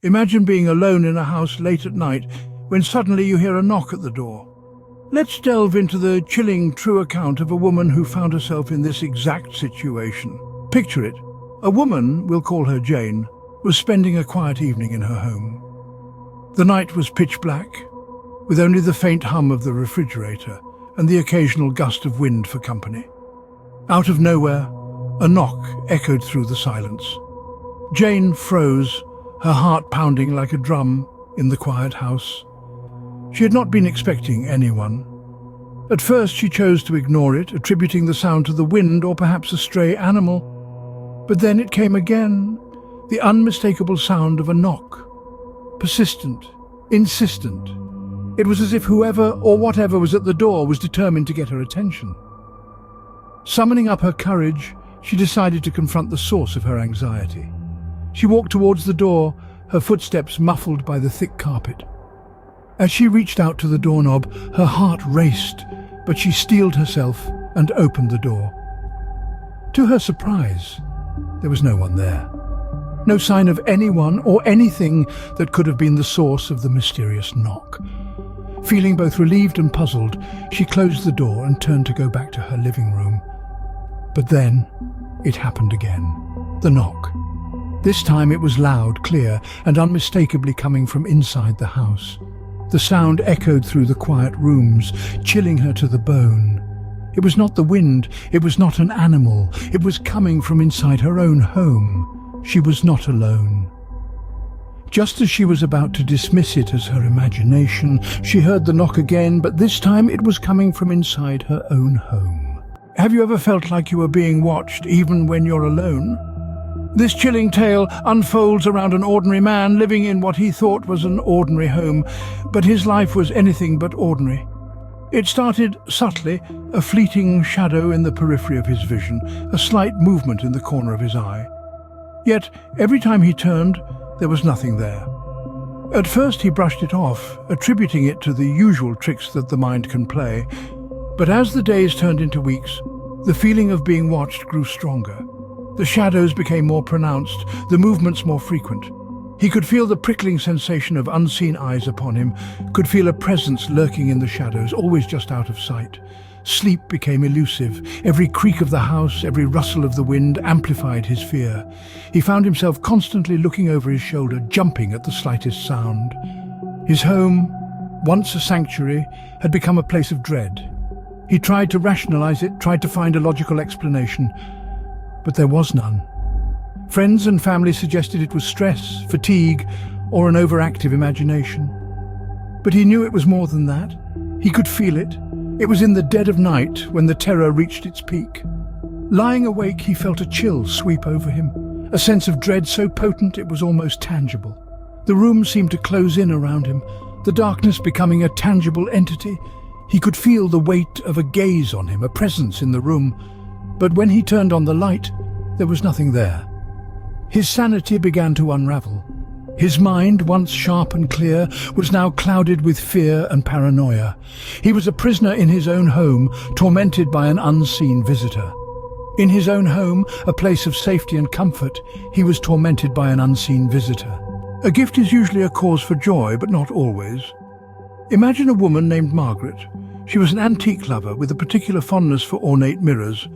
Imagine being alone in a house late at night when suddenly you hear a knock at the door. Let's delve into the chilling true account of a woman who found herself in this exact situation. Picture it. A woman, we'll call her Jane, was spending a quiet evening in her home. The night was pitch black, with only the faint hum of the refrigerator and the occasional gust of wind for company. Out of nowhere, a knock echoed through the silence. Jane froze, her heart pounding like a drum in the quiet house. She had not been expecting anyone. At first she chose to ignore it, attributing the sound to the wind or perhaps a stray animal. But then it came again, the unmistakable sound of a knock. Persistent, insistent. It was as if whoever or whatever was at the door was determined to get her attention. Summoning up her courage, she decided to confront the source of her anxiety. She walked towards the door, her footsteps muffled by the thick carpet. As she reached out to the doorknob, her heart raced, but she steeled herself and opened the door. To her surprise, there was no one there. No sign of anyone or anything that could have been the source of the mysterious knock. Feeling both relieved and puzzled, she closed the door and turned to go back to her living room. But then, it happened again. The knock. This time it was loud, clear, and unmistakably coming from inside the house. The sound echoed through the quiet rooms, chilling her to the bone. It was not the wind, it was not an animal, it was coming from inside her own home. She was not alone. Just as she was about to dismiss it as her imagination, she heard the knock again, but this time it was coming from inside her own home. Have you ever felt like you were being watched, even when you're alone? This chilling tale unfolds around an ordinary man living in what he thought was an ordinary home, but his life was anything but ordinary. It started subtly, a fleeting shadow in the periphery of his vision, a slight movement in the corner of his eye. Yet, every time he turned, there was nothing there. At first he brushed it off, attributing it to the usual tricks that the mind can play. But as the days turned into weeks, the feeling of being watched grew stronger. The shadows became more pronounced, the movements more frequent. He could feel the prickling sensation of unseen eyes upon him, could feel a presence lurking in the shadows, always just out of sight. Sleep became elusive. Every creak of the house, every rustle of the wind amplified his fear. He found himself constantly looking over his shoulder, jumping at the slightest sound. His home, once a sanctuary, had become a place of dread. He tried to rationalize it, tried to find a logical explanation, but there was none. Friends and family suggested it was stress, fatigue, or an overactive imagination. But he knew it was more than that. He could feel it. It was in the dead of night when the terror reached its peak. Lying awake, he felt a chill sweep over him, a sense of dread so potent it was almost tangible. The room seemed to close in around him, the darkness becoming a tangible entity. He could feel the weight of a gaze on him, a presence in the room. But when he turned on the light, there was nothing there. His sanity began to unravel. His mind, once sharp and clear, was now clouded with fear and paranoia. He was a prisoner in his own home, tormented by an unseen visitor. In his own home, a place of safety and comfort, he was tormented by an unseen visitor. A gift is usually a cause for joy, but not always. Imagine a woman named Margaret. She was an antique lover with a particular fondness for ornate mirrors.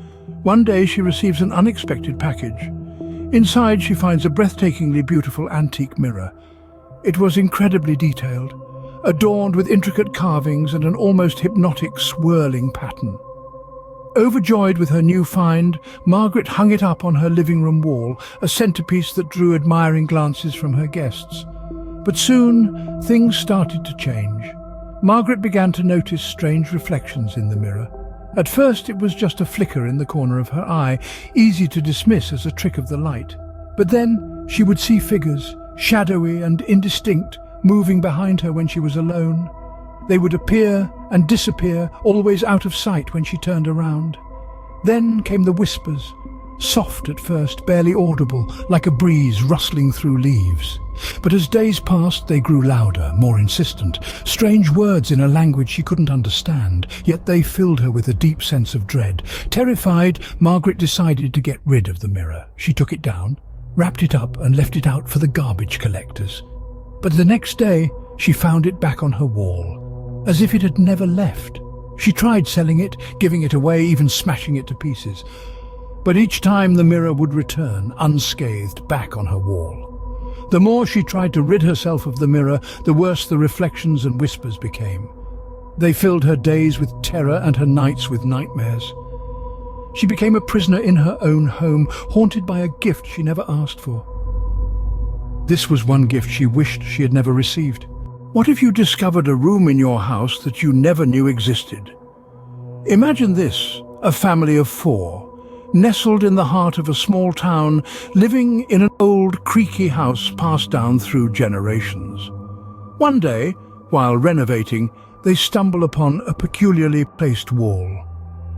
One day she receives an unexpected package. Inside she finds a breathtakingly beautiful antique mirror. It was incredibly detailed, adorned with intricate carvings and an almost hypnotic swirling pattern. Overjoyed with her new find, Margaret hung it up on her living room wall, a centerpiece that drew admiring glances from her guests. But soon things started to change. Margaret began to notice strange reflections in the mirror. At first it was just a flicker in the corner of her eye, easy to dismiss as a trick of the light. But then she would see figures, shadowy and indistinct, moving behind her when she was alone. They would appear and disappear, always out of sight when she turned around. Then came the whispers, soft at first, barely audible, like a breeze rustling through leaves. But as days passed, they grew louder, more insistent, strange words in a language she couldn't understand, yet they filled her with a deep sense of dread. Terrified, Margaret decided to get rid of the mirror. She took it down, wrapped it up and left it out for the garbage collectors. But the next day, she found it back on her wall, as if it had never left. She tried selling it, giving it away, even smashing it to pieces. But each time the mirror would return, unscathed, back on her wall. The more she tried to rid herself of the mirror, the worse the reflections and whispers became. They filled her days with terror and her nights with nightmares. She became a prisoner in her own home, haunted by a gift she never asked for. This was one gift she wished she had never received. What if you discovered a room in your house that you never knew existed? Imagine this, a family of 4, nestled in the heart of a small town, living in an old, creaky house passed down through generations. One day, while renovating, they stumble upon a peculiarly placed wall.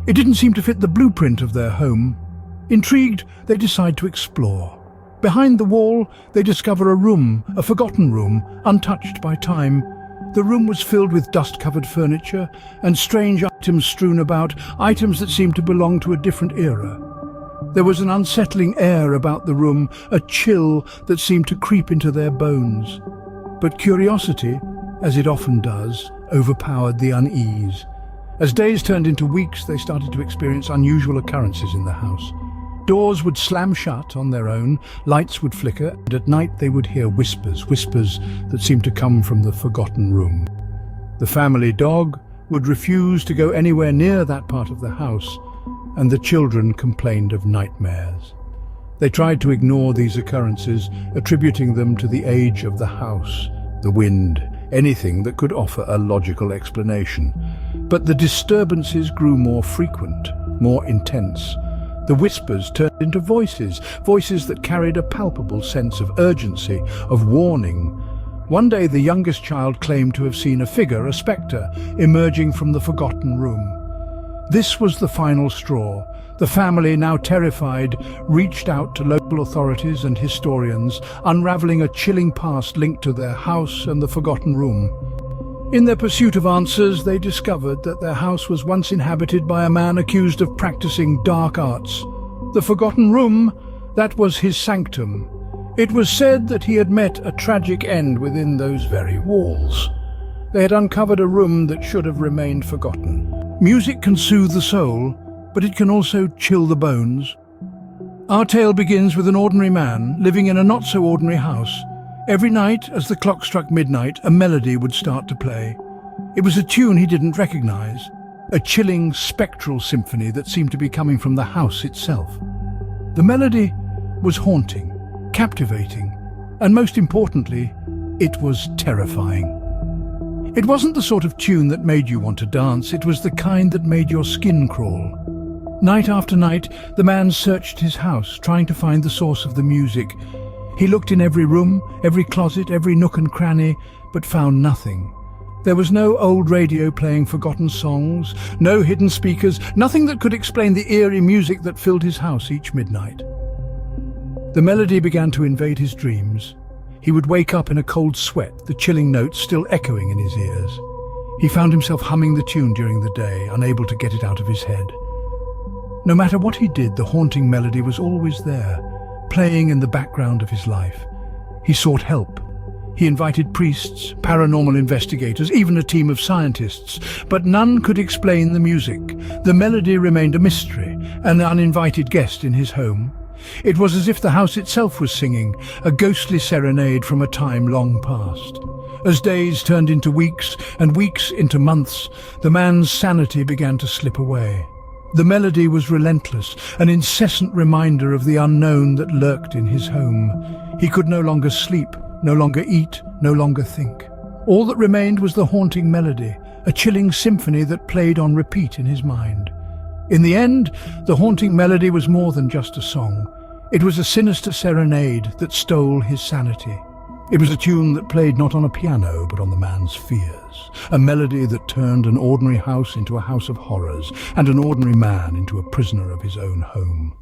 It didn't seem to fit the blueprint of their home. Intrigued, they decide to explore. Behind the wall, they discover a room, a forgotten room, untouched by time. The room was filled with dust-covered furniture and strange items strewn about, items that seemed to belong to a different era. There was an unsettling air about the room, a chill that seemed to creep into their bones. But curiosity, as it often does, overpowered the unease. As days turned into weeks, they started to experience unusual occurrences in the house. Doors would slam shut on their own, lights would flicker, and at night they would hear whispers that seemed to come from the forgotten room. The family dog would refuse to go anywhere near that part of the house, and the children complained of nightmares. They tried to ignore these occurrences, attributing them to the age of the house, the wind, anything that could offer a logical explanation. But the disturbances grew more frequent, more intense. The whispers turned into voices that carried a palpable sense of urgency, of warning. One day the youngest child claimed to have seen a figure, a spectre, emerging from the forgotten room. This was the final straw. The family, now terrified, reached out to local authorities and historians, unraveling a chilling past linked to their house and the forgotten room. In their pursuit of answers, they discovered that their house was once inhabited by a man accused of practicing dark arts. The forgotten room, that was his sanctum. It was said that he had met a tragic end within those very walls. They had uncovered a room that should have remained forgotten. Music can soothe the soul, but it can also chill the bones. Our tale begins with an ordinary man living in a not-so-ordinary house. Every night, as the clock struck midnight, a melody would start to play. It was a tune he didn't recognize, a chilling, spectral symphony that seemed to be coming from the house itself. The melody was haunting, captivating, and most importantly, it was terrifying. It wasn't the sort of tune that made you want to dance, it was the kind that made your skin crawl. Night after night, the man searched his house, trying to find the source of the music. He looked in every room, every closet, every nook and cranny, but found nothing. There was no old radio playing forgotten songs, no hidden speakers, nothing that could explain the eerie music that filled his house each midnight. The melody began to invade his dreams. He would wake up in a cold sweat, the chilling notes still echoing in his ears. He found himself humming the tune during the day, unable to get it out of his head. No matter what he did, the haunting melody was always there, playing in the background of his life. He sought help. He invited priests, paranormal investigators, even a team of scientists, but none could explain the music. The melody remained a mystery, an uninvited guest in his home. It was as if the house itself was singing, a ghostly serenade from a time long past. As days turned into weeks and weeks into months, the man's sanity began to slip away. The melody was relentless, an incessant reminder of the unknown that lurked in his home. He could no longer sleep, no longer eat, no longer think. All that remained was the haunting melody, a chilling symphony that played on repeat in his mind. In the end, the haunting melody was more than just a song. It was a sinister serenade that stole his sanity. It was a tune that played not on a piano, but on the man's fears. A melody that turned an ordinary house into a house of horrors, and an ordinary man into a prisoner of his own home.